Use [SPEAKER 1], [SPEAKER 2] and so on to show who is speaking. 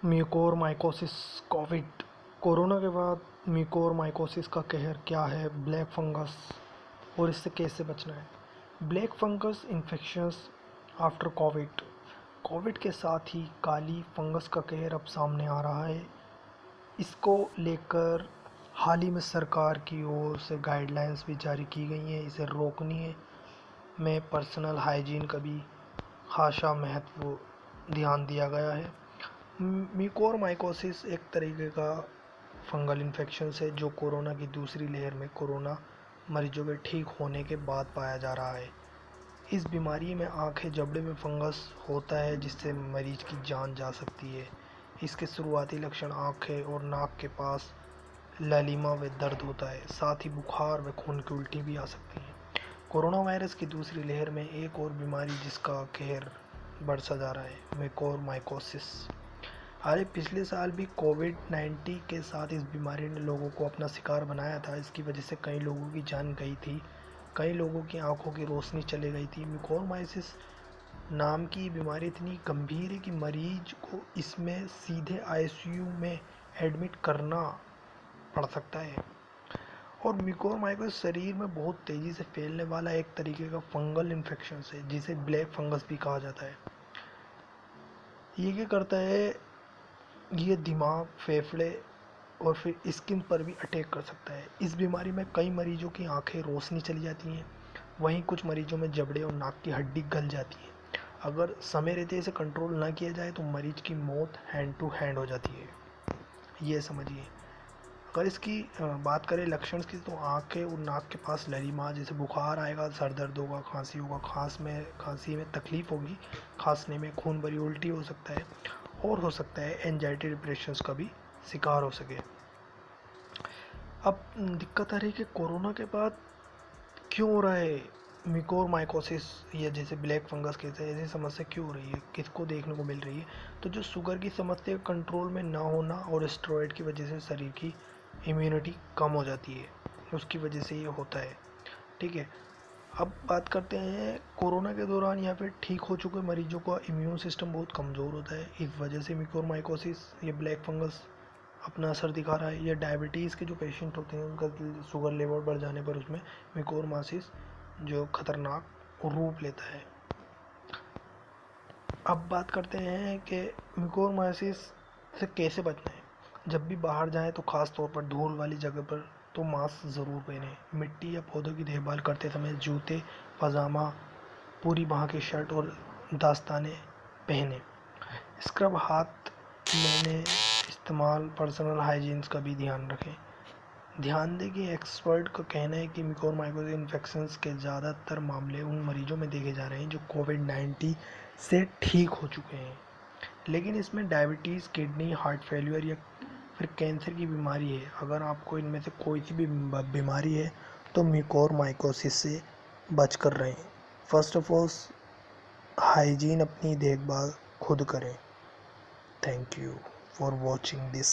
[SPEAKER 1] Mucormycosis Covid. Corona के बाद mucormycosis का कहर क्या है, ब्लैक फंगस और इससे कैसे बचना है। Black fungus infections after Covid. Covid के साथ ही काली फंगस का कहर अब सामने आ रहा है। इसको लेकर हाल ही में सरकार की ओर से गाइडलाइंस भी जारी की गई हैं। इसे रोकने में पर्सनल हाइजीन का भी खासा महत्व ध्यान दिया गया है। म्यूकोरमाइकोसिस एक तरीके का फंगल इन्फेक्शन है जो कोरोना की दूसरी लहर में कोरोना मरीजों के ठीक होने के बाद पाया जा रहा है। इस बीमारी में आंखें जबड़े में फंगस होता है जिससे मरीज की जान जा सकती है। इसके शुरुआती लक्षण आंखें और नाक के पास ललिमा व दर्द होता है, साथ ही बुखार व खून की उल्टी भी आ सकती है। कोरोना वायरस की दूसरी लहर में एक और बीमारी जिसका कहर बढ़ता जा रहा है, म्यूकोरमाइकोसिस। अरे पिछले साल भी कोविड-19 के साथ इस बीमारी ने लोगों को अपना शिकार बनाया था। इसकी वजह से कई लोगों की जान गई थी, कई लोगों की आंखों की रोशनी चली गई थी। म्यूकोरमाइकोसिस नाम की बीमारी इतनी गंभीर है कि मरीज को इसमें सीधे आईसीयू में एडमिट करना पड़ सकता है। और म्यूकोरमाइकोसिस शरीर में बहुत तेज़ी से फैलने वाला एक तरीके का फंगल इन्फेक्शन है जिसे ब्लैक फंगस भी कहा जाता है। ये क्या करता है, ये दिमाग, फेफड़े और फिर स्किन पर भी अटैक कर सकता है। इस बीमारी में कई मरीजों की आंखें रोशनी चली जाती हैं, वहीं कुछ मरीजों में जबड़े और नाक की हड्डी गल जाती है। अगर समय रहते इसे कंट्रोल ना किया जाए तो मरीज की मौत हैंड टू हैंड हो जाती है, ये समझिए। अगर इसकी बात करें लक्षण की, तो आंखें और नाक के पास ललिमा, जैसे बुखार आएगा, सर दर्द होगा, खांसी होगा, खांसी में तकलीफ होगी, खांसने में, खून भरी उल्टी हो सकता है और हो सकता है एंजाइटी डिप्रेशन का भी शिकार हो सके। अब दिक्कत आ रही है कि कोरोना के बाद क्यों हो रहा है म्यूकोरमाइकोसिस या जैसे ब्लैक फंगस कैसे ऐसी समस्या क्यों हो रही है, किसको देखने को मिल रही है। तो जो शुगर की समस्या कंट्रोल में ना होना और स्टेरॉइड की वजह से शरीर की इम्यूनिटी कम हो जाती है, उसकी वजह से ये होता है। ठीक है, अब बात करते हैं कोरोना के दौरान या फिर ठीक हो चुके मरीजों का इम्यून सिस्टम बहुत कमज़ोर होता है। इस वजह से म्यूकोरमाइकोसिस या ब्लैक फंगस अपना असर दिखा रहा है। या डायबिटीज़ के जो पेशेंट होते हैं उनका शुगर लेवल बढ़ जाने पर उसमें म्यूकोरमाइकोसिस जो खतरनाक रूप लेता है। अब बात करते हैं कि म्यूकोरमाइकोसिस से कैसे बचना है। जब भी बाहर जाएं तो ख़ास तौर पर धूल वाली जगह पर तो मास्क ज़रूर पहनें। मिट्टी या पौधों की देखभाल करते समय जूते, पजामा, पूरी बाँह की शर्ट और दस्ताने पहनें। स्क्रब हाथ लेने इस्तेमाल, पर्सनल हाइजीन्स का भी ध्यान रखें। ध्यान दें कि एक्सपर्ट का कहना है कि म्यूकोरमाइकोसिस इन्फेक्शंस के ज़्यादातर मामले उन मरीजों में देखे जा रहे हैं जो कोविड-19 से ठीक हो चुके हैं, लेकिन इसमें डायबिटीज़, किडनी, हार्ट फेलियर या फिर कैंसर की बीमारी है। अगर आपको इनमें से कोई सी भी बीमारी है तो म्यूकोरमाइकोसिस से बच कर रहें। फर्स्ट ऑफ ऑल हाइजीन, अपनी देखभाल खुद करें। Thank you for watching this.